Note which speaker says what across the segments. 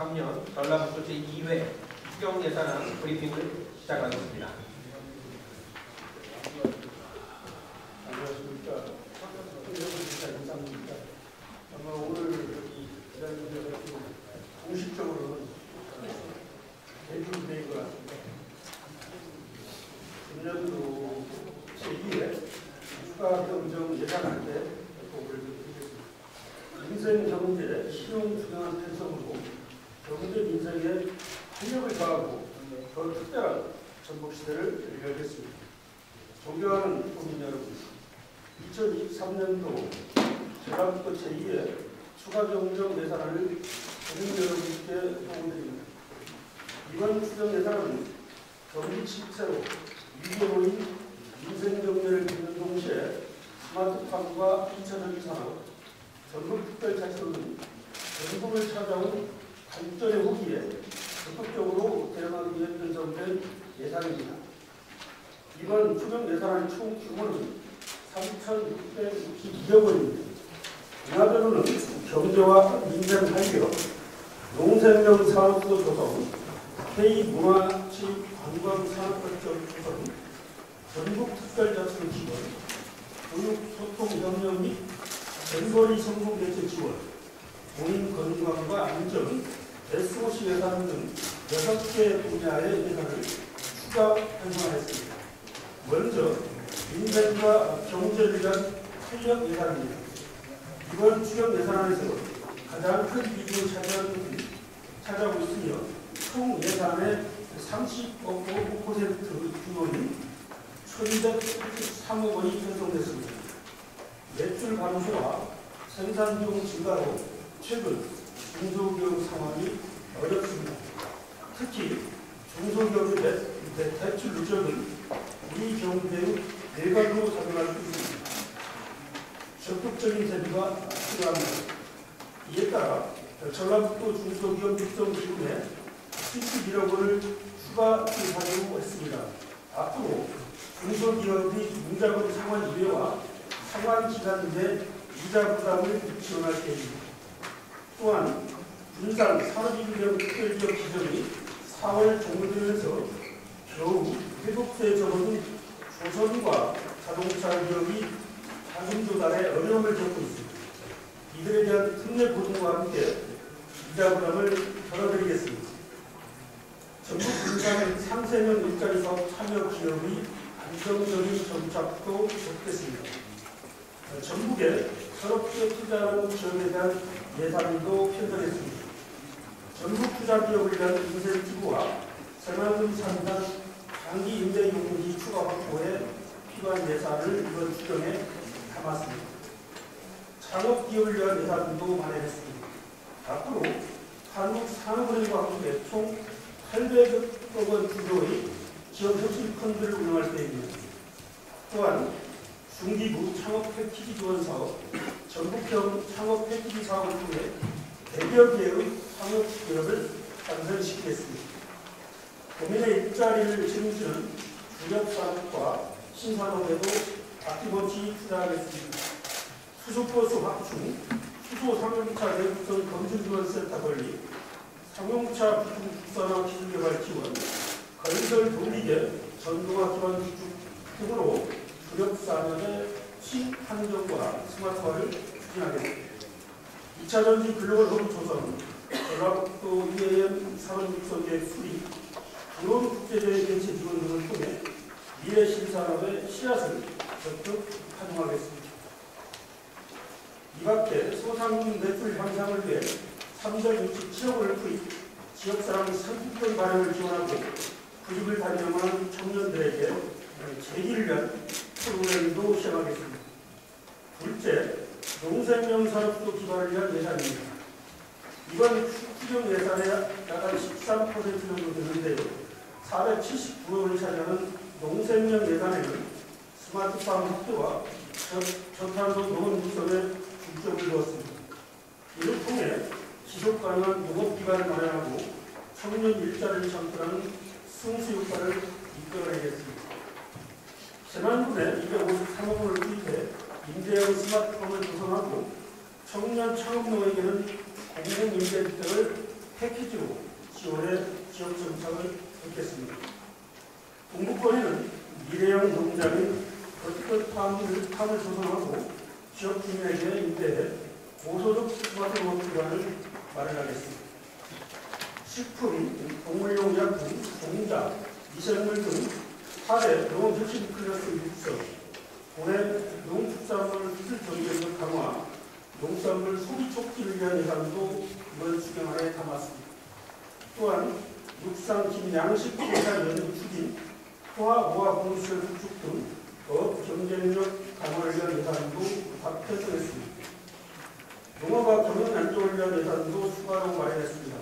Speaker 1: 2023년 전라북도 제2회 추경예산안 브리핑을 시작하겠습니다.
Speaker 2: 안녕하십니까. 인상입니다. 아마 오늘 여기 기자님들 공식적으로는 대중대인 것 같습니다. 금년도 제2회 추가 경정 예산할 때 보고를 드리겠습니다. 민생 경제 실용 중요한 편성으로 경제 민생에 활력을 더하고 더 특별한 전국 시대를 열겠습니다. 존경하는 국민 여러분, 2023년도 전라북도 제2회 추가 경정 예산안을 국민 여러분께 보고드립니다. 이번 추경 예산은 경기 침체로 위기에 놓인 민생 경제를 돕는 동시에 스마트팜과 2차전지 산업, 전국특별자치로는 전국을 찾아온 발전의 호기에 적극적으로 대응하기 위해 편성된 예산입니다. 이번 추경 예산안의 총 규모는 3,662억 원입니다. 문화재로는 경제와 민생 활력, 농생명 사업소 조성, K문화치 관광산업발전 조성, 전국특별자치로 지원, 교육소통협력 및 잼버리 성공대책 지원, 본인 건강과 안전, SOC 예산 등 6개 분야의 예산을 추가 편성하였습니다. 먼저 민생과 경제를 위한 활력 예산입니다. 이번 추경 예산안에서 가장 큰 비중을 차지하고 있으며 총 예산의 30.5% 규모인 1,283억 원이 편성됐습니다. 매출 감소와 생산 비용 증가로 최근 중소기업 상황이 어렵습니다. 특히 중소기업의 대출 누적은 우리 경제의 내각으로 작용할 수 있습니다. 적극적인 대비가 필요합니다. 이에 따라 전라북도 중소기업 육성기금에 71억 원을 추가 투입하려고 했습니다. 앞으로 중소기업의 융자금 상환 이외와 상환 기간 내 이자 부담을 지원할 계획입니다. 또한 분산 산업인력 특별지역 지정이 4월 종료되면서 겨우 회복세에 접어든 조선과 자동차 기업이 자금 조달에 어려움을 겪고 있습니다. 이들에 대한 특례 보증과 함께 이자 부담을 덜어드리겠습니다. 전국 분산 상생형 일자리 사업 참여 기업의 안정적인 정착도 돕겠습니다. 전국에 새롭게 투자하는 기업에 대한 예산도 편성했습니다. 전국 투자 기업을 위한 인센티브와 새만금 산단 장기 임대 용지 추가 확보에 필요한 예산을 이번 추경에 담았습니다. 창업 기업을 위한 예산도 마련했습니다. 앞으로 한국산업은행과 함께 총 800억 원 규모의 기업 혁신 펀드를 운영할 계획입니다. 또한 중기부 창업 패키지 지원 사업, 전국형 창업 패키지 사업을 통해 대기업계의 창업 기업을 탄생시키겠습니다. 국민의 일자리를 책임지는 주력산업과 신산업에도 아낌없이 투자하겠습니다. 수소버스 확충, 수소상용차 내구성 검증지원센터 건립, 상용차 부품 국산화 기술개발 지원, 건설 동리계 전동화 기반 기축 등으로 주력산업의 신환경과 스마트화를 추진하겠습니다. 2차전지 글로벌 허브 조성, 전라북도 EAM 산업육성계획 수립, 드론 국제대회 개최 지원 등을 통해 미래 신산업의 씨앗을 적극 활용하겠습니다. 이 밖에 소상공인 매출 향상을 위해 367억 원을 투입, 지역사랑 상품권 마련을 지원하고 구직을 단념하는 청년들에게 재기를 위한 프로그램도 시행하겠습니다. 둘째, 농생명 산업도 기반을 위한 예산입니다. 이번 추경 예산의 약 13% 정도 되는데요. 479억 원을 차지하는 농생명 예산에는 스마트팜 확대와 저탄소 농업 육성에 중점을 두었습니다. 이를 통해 지속 가능한 농업 기반을 마련하고 청년 일자리를 창출하는 승수 효과를 이끌어내겠습니다. 재난군에 253억 원을 투입해 임대형 스마트팜을 조성하고 청년 창업농에게는 공공임대주택을 패키지로 지원해 지역 정착을 돕겠습니다. 동북권에는 미래형 농장인 버티컬팜을 조성하고 지역 주민에게 임대해 고소득 스마트홈 기관을 마련하겠습니다. 식품, 동물용 약품, 종자, 미생물 등 4대 농업혁신 클러스 육성, 올해 농축산물 수출 경쟁력 강화, 농산물 소비 촉진을 위한 예산도 이번 수경안에 담았습니다. 또한 육상, 긴, 양식 생산 연구 추진, 포화, 모화 공시설 구축 등 업 경쟁력 강화를 위한 예산도 편성했습니다. 농업과 경영 안정을 위한 예산도 추가로 마련했습니다.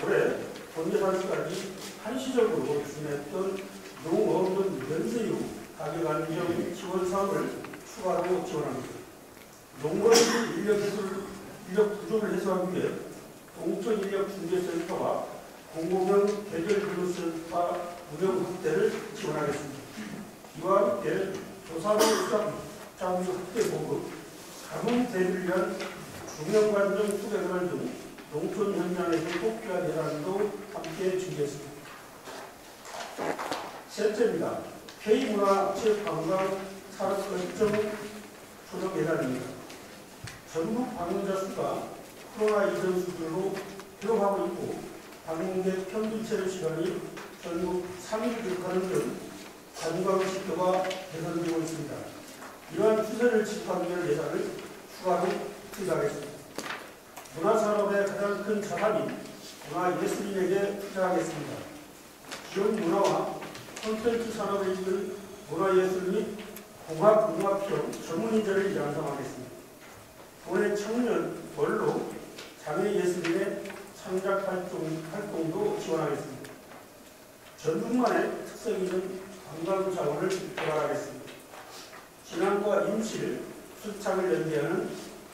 Speaker 2: 올해 본 예산까지 한시적으로 진행했던 농어업은 연세유 가격 안정 지원 사업을 추가로 지원합니다. 농업 인력 부족을 해소하기 위해 농촌 인력 중개센터와 공공형 계절 근로센터 운영 확대를 지원하겠습니다. 이와 함께 조사로 장비 확대 보급, 가뭄 대비를 위한 중형관정 수배관 등 농촌 현장에서 꼭 필요한 예산도 함께 준비했습니다. 셋째입니다. K문화, 체육관광, 산업거점 조정 예산입니다. 전국 방문자 수가 코로나 이전 수준으로 회복하고 있고 방문객 평균 체류 시간이 전국 3일 기록하는 등 관광지표가 개선되고 있습니다. 이러한 추세를 짚하기 위한 예산을 추가로 투자하겠습니다. 문화산업의 가장 큰 자산인 문화예술인에게 투자하겠습니다. 지역 문화와 콘텐츠 산업에 있는 문화예술 및 공학융합형 전문인재를 양성하겠습니다. 올해 청년, 원로, 장애예술인의 창작 활동도 지원하겠습니다. 전국만의 특색 있는 관광 자원을 개발하겠습니다. 진안과 임실, 수창을 연계하는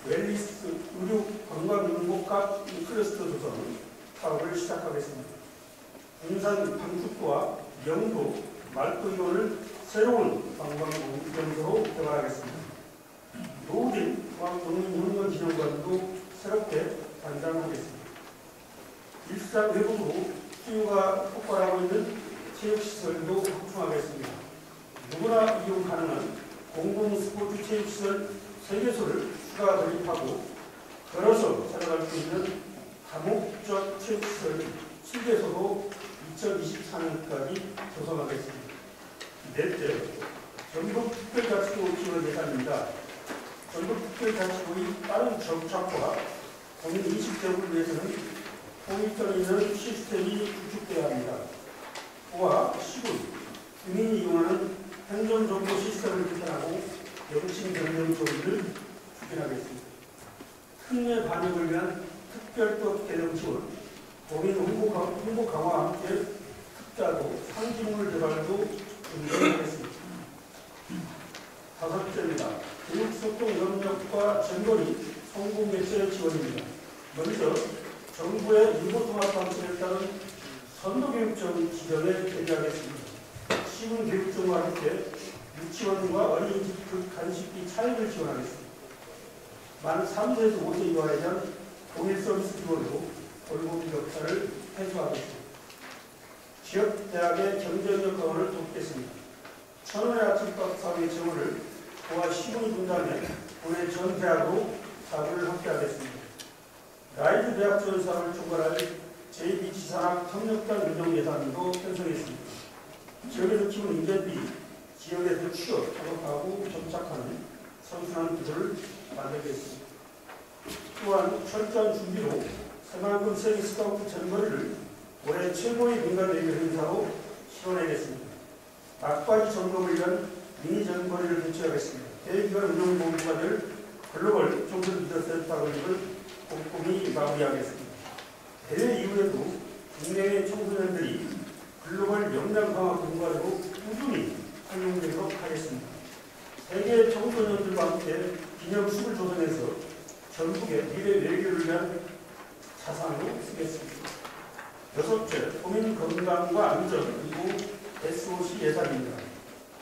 Speaker 2: 웰리스 의료 관광융복합 클러스터 조성 사업을 시작하겠습니다. 군산 방축구와 영도, 말도이원을 새로운 관광명소로 개발하겠습니다. 노후된 국민훈련기념관도 새롭게 단장하겠습니다. 일상 외국으로 수요가 폭발하고 있는 체육시설도 확충하겠습니다. 누구나 이용 가능한 공공스포츠 체육시설 3개소를 추가 도입하고 걸어서 살아갈 수 있는 다목적 체육시설 7개소로 2024년까지 조성하겠습니다. 넷째, 전북특별자치도 지원 예산입니다. 전북특별자치도의 빠른 정착과 국민 인식 제고를 위해서는 통일성 있는 시스템이 구축되어야 합니다. 도와 시군, 국민이 이용하는 행정정보 시스템을 개편하고 영신 경영 조리를 추진하겠습니다. 특례 반영을 위한 특별법 개정 지원, 도민 홍보 강화와 함께 특자도 상징물 개발도 준비하겠습니다. 다섯째입니다. 교육소통 협력과 전거리 성공매체 지원입니다. 먼저 정부의 인구통합 방침에 따른 선도교육청 지정에 개시하겠습니다. 시군교육청과 함께 유치원과 어린이집 간식비 차익을 지원하겠습니다. 만 3세에서 5세 이하에 대한 공익서비스 지원으로 골고루 격차를 해소하겠습니다. 지역대학의 경쟁력 강화를 돕겠습니다. 천원의 아침밥 사업의 재원을 도와 시군이 분담해 올해 전 대학으로 사업을 확대하겠습니다. 라이브 대학 지원 사업을 총괄할 제2지산학 협력단 운영 예산도 편성했습니다. 지역에서 키운 인재들이 지역에서 취업, 작업하고 정착하는 선순환 구조를 만들겠습니다. 또한 철저한 준비로 새만금 세계 스카우트 전거리를 올해 최고의 민간 외교 행사로 실현하겠습니다. 막바지 점검을 위한 미니 전거리를 개최하겠습니다. 대기관 운영본부가 될 글로벌 종전 리더센터 건립을 꼼꼼히 마무리하겠습니다. 대회 이후에도 국내의 청소년들이 글로벌 역량 강화 공간으로 꾸준히 활용되도록 하겠습니다. 세계 청소년들과 함께 기념식을 조성해서 전국의 미래 외교를 위한 자산으로 쓰겠습니다. 여섯째, 도민 건강과 안전 그리고 SOC 예산입니다.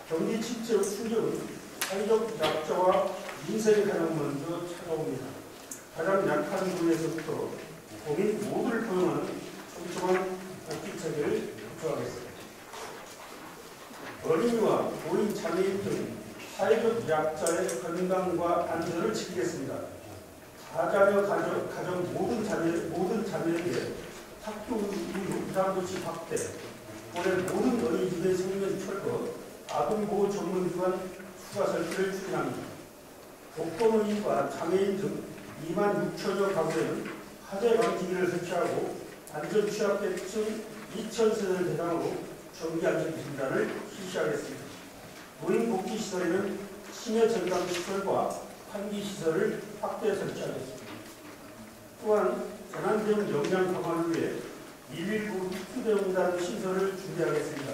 Speaker 2: 경기 침체의 충격은 사회적 약자와 민생에 가장 먼저 찾아옵니다. 가장 약한 부분에서부터 도민 모두를 포용하는 촘촘한 복지 체계를 구축하겠습니다. 어린이와 노인, 장애인 등 사회적 약자의 건강과 안전을 지키겠습니다. 다자녀 가정 모든 자녀에게 학교 유상도시 확대, 올해 모든 어린이집의 생명 철거, 아동보호 전문기관 추가 설치를 추진합니다. 독거노인과 장애인 등 2만 6천여 가구에는 화재 방지기를 설치하고 안전 취약계층 2,000세대를 대상으로 정기안전 진단을 실시하겠습니다. 노인복지시설에는 치매 전담시설과 환기시설을 확대 설치하겠습니다. 또한 재난대응 역량 강화를 위해 119 특수대응단 시설을 준비하겠습니다.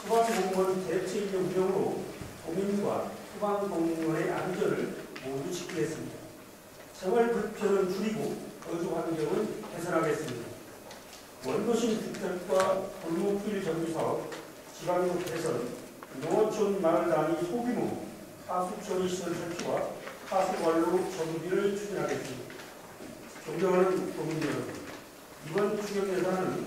Speaker 2: 소방공무원 대체인력 운영으로 도민과 소방공무원의 안전을 모두 지키겠습니다. 생활 불편은 줄이고 거주 환경은 개선하겠습니다. 원도심 주택과 골목길 정비사업, 지방로 개선, 농어촌 마을 단위 소규모 하수처리 시설 설치와 하수관로 정비를 추진하겠습니다. 존경하는 국민 여러분, 이번 추경 예산은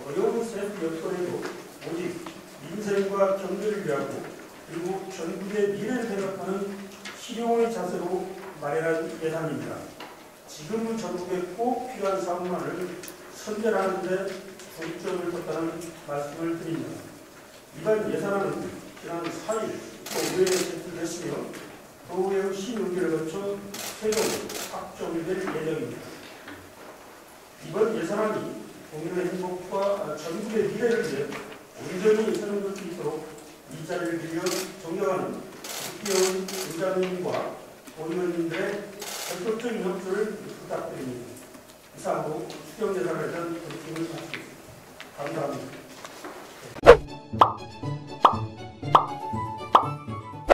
Speaker 2: 어려운 세부 여건에도 오직 민생과 경제를 위하고 그리고 전국의 미래를 생각하는 실용의 자세로 마련한 예산입니다. 지금 전국에 꼭 필요한 사업만을 선별하는 데 중점을 뒀다는 말씀을 드립니다. 이번 예산안은 지난 4일 또 의회에 제출됐으며 도의회 심의를 거쳐 최종 확정될 예정입니다. 이번 예산안이 국민의 행복과 전국의 미래를 위해 온전히 선행될 수 있도록 이 자리를 빌려 존경하는 국회의원 의장님과 의원님들의 적극적인 협조를 부탁드립니다. 이상으로 추경 예산에 대한 브리핑을 마치겠습니다.